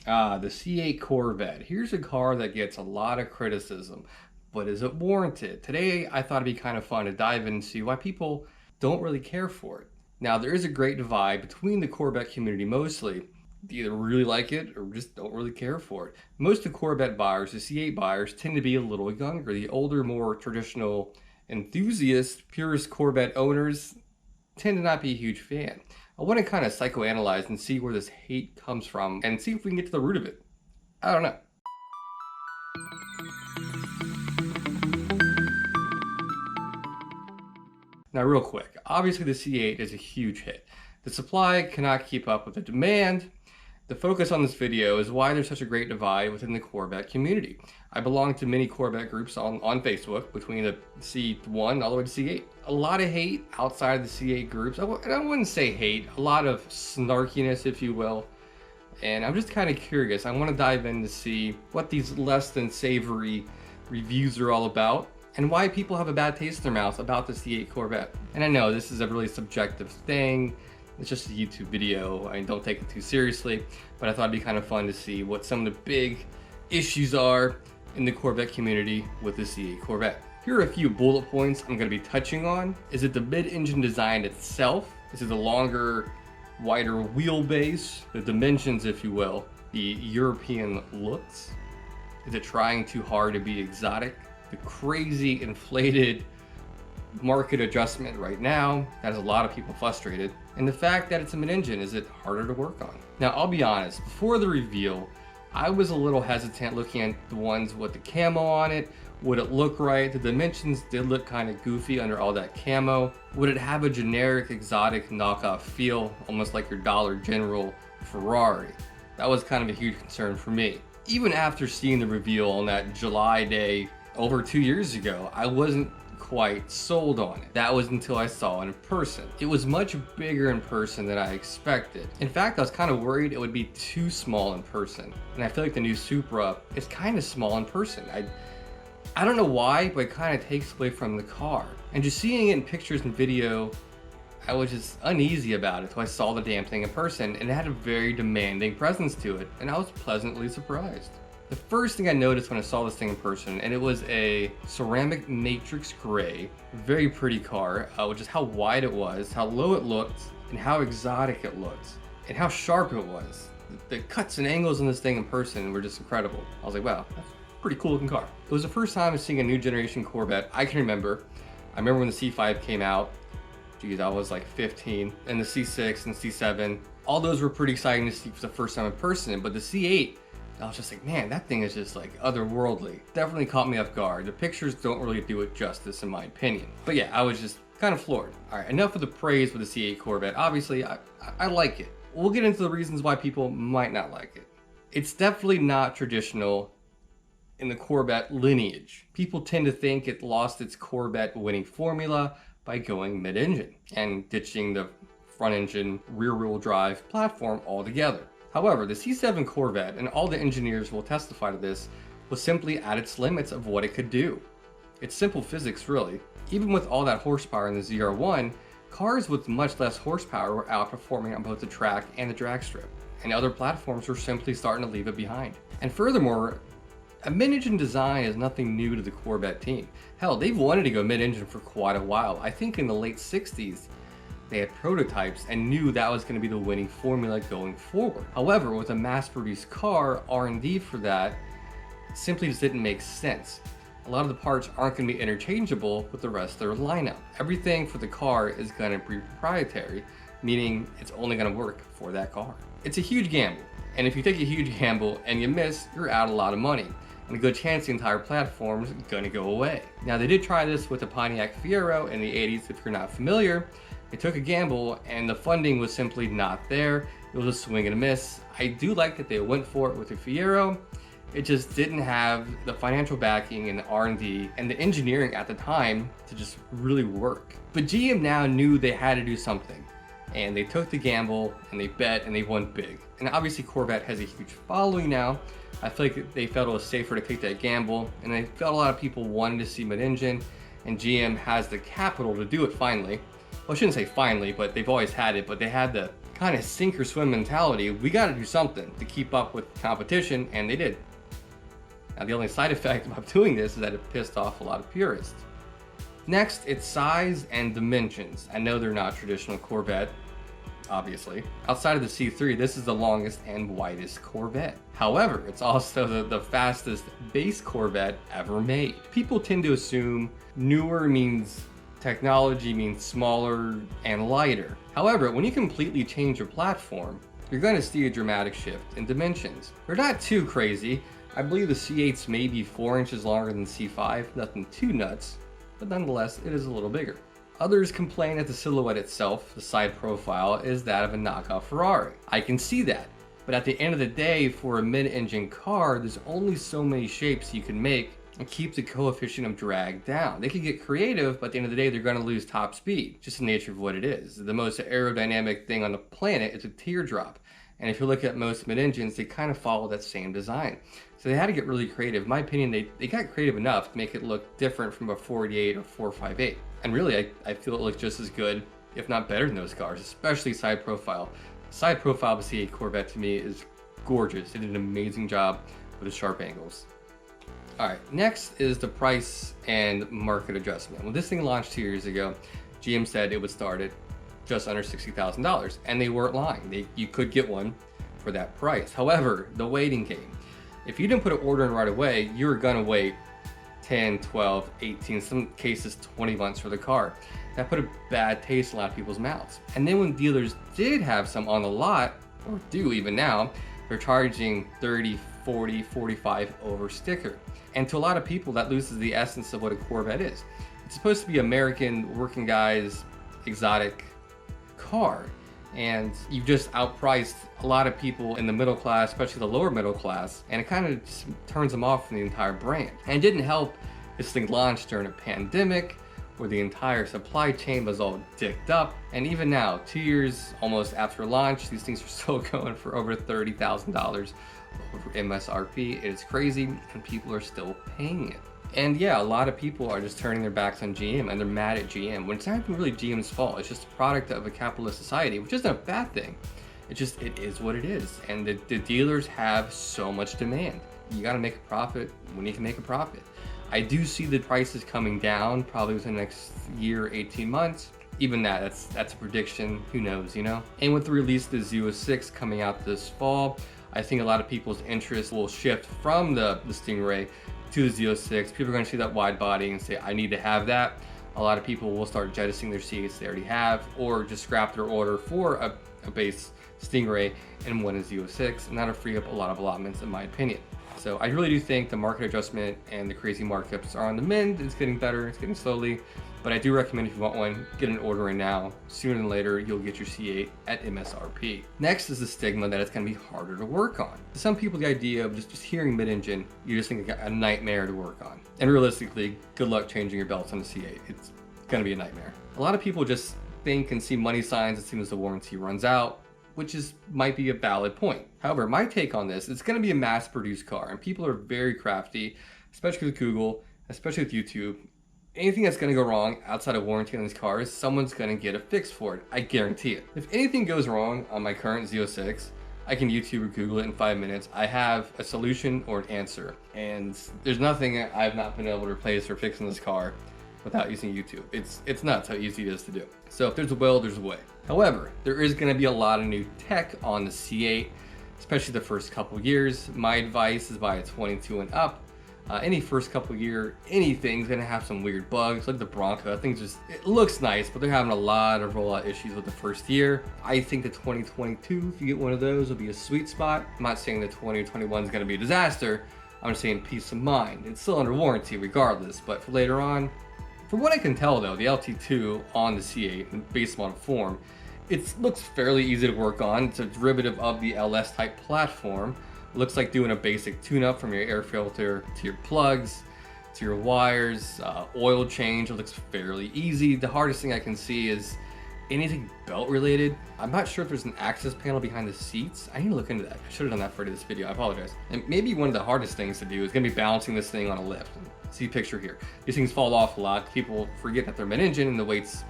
The C8 Corvette. Here's a car that gets a lot of criticism, but is it warranted? Today, I thought it'd be kind of fun to dive into why people don't really care for it. Now, there is a great divide between the Corvette community mostly. They either really like it or just don't really care for it. Most of the Corvette buyers, the C8 buyers, tend to be a little younger. The older, more traditional enthusiasts, purist Corvette owners, tend to not be a huge fan. I want to kind of psychoanalyze and see where this hate comes from and see if we can get to the root of it. I don't know. Now, real quick, obviously the C8 is a huge hit. The supply cannot keep up with the demand. The focus on this video is why there's such a great divide within the Corvette community. I belong to many Corvette groups on Facebook between the C1 all the way to C8. A lot of hate outside of the C8 groups. I wouldn't say hate, a lot of snarkiness, if you will. And I'm just kind of curious. I want to dive in to see what these less than savory reviews are all about and why people have a bad taste in their mouth about the C8 Corvette. And I know this is a really subjective thing. It's just a YouTube video. I mean, don't take it too seriously, but I thought it'd be kind of fun to see what some of the big issues are in the Corvette community with the C8 Corvette. Here are a few bullet points I'm going to be touching on. Is it the mid-engine design itself? Is it the longer, wider wheelbase, the dimensions, if you will, the European looks? Is it trying too hard to be exotic? The crazy inflated market adjustment right now that has a lot of people frustrated, and the fact that it's a mid-engine, is it harder to work on? Now, I'll be honest, before the reveal, I was a little hesitant looking at the ones with the camo on it. Would it look right? The dimensions did look kind of goofy under all that camo. Would it have a generic, exotic, knockoff feel, almost like your Dollar General Ferrari? That was kind of a huge concern for me. Even after seeing the reveal on that July day over 2 years ago, I wasn't quite sold on it. That was until I saw it in person. It was much bigger in person than I expected. In fact, I was kind of worried it would be too small in person. And I feel like the new Supra is kind of small in person. I don't know why, but it kind of takes away from the car. And just seeing it in pictures and video, I was just uneasy about it until I saw the damn thing in person, and it had a very demanding presence to it, and I was pleasantly surprised. The first thing I noticed when I saw this thing in person, and it was a ceramic matrix gray, very pretty car, which is how wide it was, how low it looked, and how exotic it looked, and how sharp it was. The cuts and angles in this thing in person were just incredible. I was like, wow, that's a pretty cool looking car. It was the first time seeing a new generation Corvette I can remember. I remember when the C5 came out. Geez, I was like 15, and the C6 and C7, all those were pretty exciting to see for the first time in person, but the C8, I was just like, man, that thing is just like otherworldly. Definitely caught me off guard. The pictures don't really do it justice in my opinion. But yeah, I was just kind of floored. All right, enough of the praise for the C8 Corvette. Obviously, I like it. We'll get into the reasons why people might not like it. It's definitely not traditional in the Corvette lineage. People tend to think it lost its Corvette winning formula by going mid-engine and ditching the front engine rear-wheel drive platform altogether. However, the C7 Corvette, and all the engineers will testify to this, was simply at its limits of what it could do. It's simple physics, really. Even with all that horsepower in the ZR1, cars with much less horsepower were outperforming on both the track and the drag strip, and other platforms were simply starting to leave it behind. And furthermore, a mid-engine design is nothing new to the Corvette team. Hell, they've wanted to go mid-engine for quite a while. I think in the late 60s, they had prototypes and knew that was going to be the winning formula going forward. However, with a mass-produced car, R&D for that simply just didn't make sense. A lot of the parts aren't going to be interchangeable with the rest of their lineup. Everything for the car is going to be proprietary, meaning it's only going to work for that car. It's a huge gamble, and if you take a huge gamble and you miss, you're out a lot of money, and a good chance the entire platform is going to go away. Now, they did try this with the Pontiac Fiero in the 80s, if you're not familiar. They took a gamble and the funding was simply not there. It was a swing and a miss. I do like that they went for it with the Fiero. It just didn't have the financial backing and the R&D and the engineering at the time to just really work. But GM now knew they had to do something, and they took the gamble and they bet and they won big. And obviously Corvette has a huge following now. I feel like they felt it was safer to take that gamble, and they felt a lot of people wanted to see mid-engine, and GM has the capital to do it finally. Well, I shouldn't say finally, but they've always had it, but they had the kind of sink or swim mentality. We got to do something to keep up with competition, and they did. Now, the only side effect of doing this is that it pissed off a lot of purists. Next, it's size and dimensions. I know they're not traditional Corvette, obviously. Outside of the C3, this is the longest and widest Corvette. However, it's also the fastest base Corvette ever made. People tend to assume newer means technology means smaller and lighter. However, when you completely change your platform, you're going to see a dramatic shift in dimensions. They're not too crazy. I believe the C8's may be 4 inches longer than the C5, nothing too nuts, but nonetheless, it is a little bigger. Others complain that the silhouette itself, the side profile, is that of a knockoff Ferrari. I can see that, but at the end of the day, for a mid-engine car, there's only so many shapes you can make and keep the coefficient of drag down. They could get creative, but at the end of the day, they're going to lose top speed. Just the nature of what it is. The most aerodynamic thing on the planet is a teardrop. And if you look at most mid-engines, they kind of follow that same design. So they had to get really creative. In my opinion, they got creative enough to make it look different from a 48 or 458. And really, I feel it looks just as good, if not better than those cars, especially side profile. Side profile of the C8 Corvette to me is gorgeous. They did an amazing job with the sharp angles. All right, next is the price and market adjustment. When this thing launched 2 years ago, GM said it would start at just under $60,000, and they weren't lying. You could get one for that price. However, the waiting game. If you didn't put an order in right away, you were gonna wait 10, 12, 18, some cases 20 months for the car. That put a bad taste in a lot of people's mouths. And then when dealers did have some on the lot, or do even now, they're charging 30, 40, 45 over sticker. And to a lot of people, that loses the essence of what a Corvette is. It's supposed to be American working guys' exotic car, and you've just outpriced a lot of people in the middle class, especially the lower middle class, and it kind of just turns them off from the entire brand. And it didn't help this thing launched during a pandemic where the entire supply chain was all dicked up, and even now, 2 years almost after launch, these things are still going for over $30,000 over MSRP. It is crazy, and people are still paying it. And yeah, a lot of people are just turning their backs on GM, and they're mad at GM when it's not even really GM's fault. It's just a product of a capitalist society, which isn't a bad thing. It is what it is. And the dealers have so much demand. You gotta make a profit when you can make a profit. I do see the prices coming down probably within the next year, 18 months. Even that's a prediction, who knows, you know? And with the release of the Z06 coming out this fall, I think a lot of people's interest will shift from the Stingray to the Z06. People are going to see that wide body and say, I need to have that. A lot of people will start jettisoning their C8s they already have, or just scrap their order for a base Stingray and one is Z06, and that'll free up a lot of allotments in my opinion. So I really do think the market adjustment and the crazy markups are on the mend. It's getting better, it's getting slowly, but I do recommend if you want one, get an order right now. Sooner than later, you'll get your C8 at MSRP. Next is the stigma that it's gonna be harder to work on. To some people, the idea of just hearing mid-engine, you just think a nightmare to work on. And realistically, good luck changing your belts on the C8. It's gonna be a nightmare. A lot of people just think and see money signs as soon as the warranty runs out, which might be a valid point. However, my take on this, it's gonna be a mass-produced car, and people are very crafty, especially with Google, especially with YouTube. Anything that's gonna go wrong outside of warranty on these cars, someone's gonna get a fix for it. I guarantee it. If anything goes wrong on my current Z06, I can YouTube or Google it in 5 minutes. I have a solution or an answer. And there's nothing I've not been able to replace or fix in this car without using YouTube. It's nuts how easy it is to do. So if there's a will, there's a way. However, there is gonna be a lot of new tech on the C8, especially the first couple years. My advice is buy a 22 and up. Any first couple year, anything's gonna have some weird bugs. Like the Bronco, that thing's it looks nice, but they're having a lot of rollout issues with the first year. I think the 2022, if you get one of those, will be a sweet spot. I'm not saying the 2021 is gonna be a disaster. I'm just saying peace of mind. It's still under warranty regardless, but for later on, from what I can tell though, the LT2 on the C8 in base model form, it looks fairly easy to work on. It's a derivative of the LS type platform. Looks like doing a basic tune-up from your air filter to your plugs, to your wires, oil change. It looks fairly easy. The hardest thing I can see is anything belt related. I'm not sure if there's an access panel behind the seats. I need to look into that. I should have done that for this video, I apologize. And maybe one of the hardest things to do is gonna be balancing this thing on a lift. See picture here. These things fall off a lot. People forget that they're mid-engine and the weight's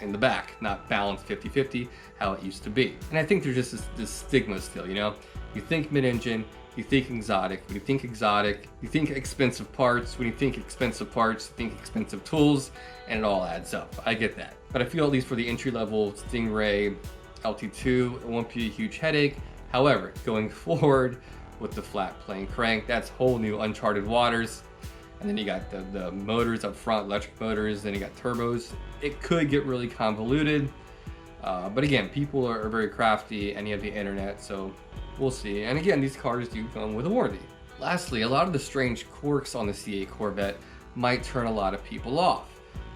in the back, not balanced 50-50, how it used to be. And I think there's just this stigma still, you know? You think mid-engine, you think exotic. When you think exotic, you think expensive parts. When you think expensive parts, you think expensive tools, and it all adds up. I get that. But I feel at least for the entry-level Stingray LT2, it won't be a huge headache. However, going forward with the flat plane crank, that's whole new uncharted waters. And then you got the motors up front, electric motors, then you got turbos. It could get really convoluted. But again, people are very crafty and you have the internet, so we'll see. And again, these cars do come with a warranty. Lastly, a lot of the strange quirks on the C8 Corvette might turn a lot of people off.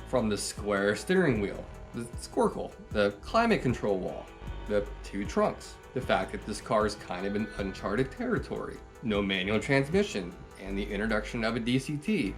From the square steering wheel, the squircle, the climate control wall, the two trunks, the fact that this car is kind of in uncharted territory, no manual transmission, and the introduction of a DCT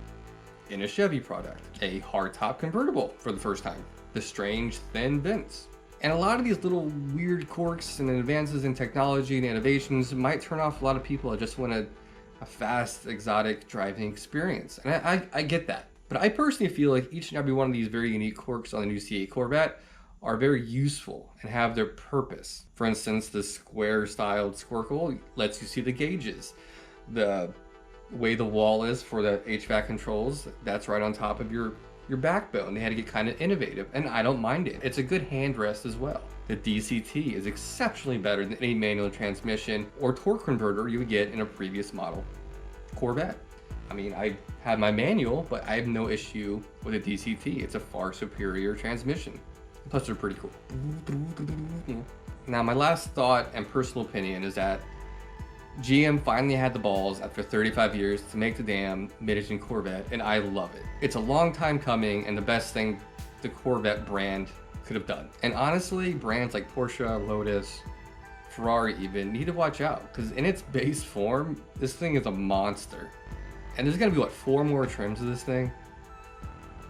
in a Chevy product, a hardtop convertible for the first time, the strange thin vents. And a lot of these little weird quirks and advances in technology and innovations might turn off a lot of people that just want a fast, exotic driving experience. And I get that. But I personally feel like each and every one of these very unique quirks on the new C8 Corvette are very useful and have their purpose. For instance, the square-styled squircle lets you see the gauges. The way the wall is for the HVAC controls, that's right on top of your backbone. They had to get kind of innovative, and I don't mind it. It's a good hand rest as well. The DCT is exceptionally better than any manual transmission or torque converter you would get in a previous model Corvette. I mean, I have my manual, but I have no issue with a DCT. It's a far superior transmission. Plus, they're pretty cool. Now, my last thought and personal opinion is that GM finally had the balls after 35 years to make the damn mid-engine Corvette, and I love it. It's a long time coming and the best thing the Corvette brand could have done. And honestly, brands like Porsche, Lotus, Ferrari even need to watch out, because in its base form, this thing is a monster. And there's gonna be, what, 4 more trims of this thing?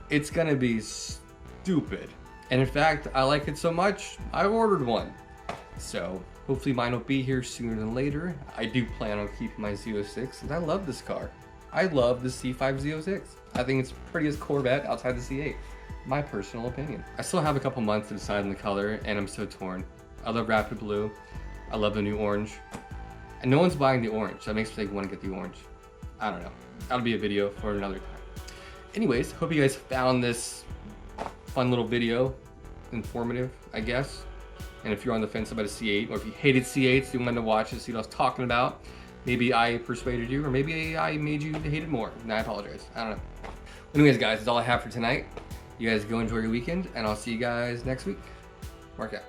It's gonna be stupid. And in fact, I like it so much, I've ordered one. So hopefully mine will be here sooner than later. I do plan on keeping my Z06, and I love this car. I love the C5 Z06. I think it's prettiest Corvette outside the C8. My personal opinion. I still have a couple months to decide on the color, and I'm so torn. I love Rapid Blue. I love the new orange. And no one's buying the orange. That makes me want to get the orange. I don't know. That'll be a video for another time. Anyways, hope you guys found this fun little video informative, I guess. And if you're on the fence about a C8, or if you hated C8s, you wanted to watch it, see what I was talking about, maybe I persuaded you, or maybe I made you hate it more, and I apologize. I don't know. Anyways, guys, that's all I have for tonight. You guys go enjoy your weekend, and I'll see you guys next week. Mark out.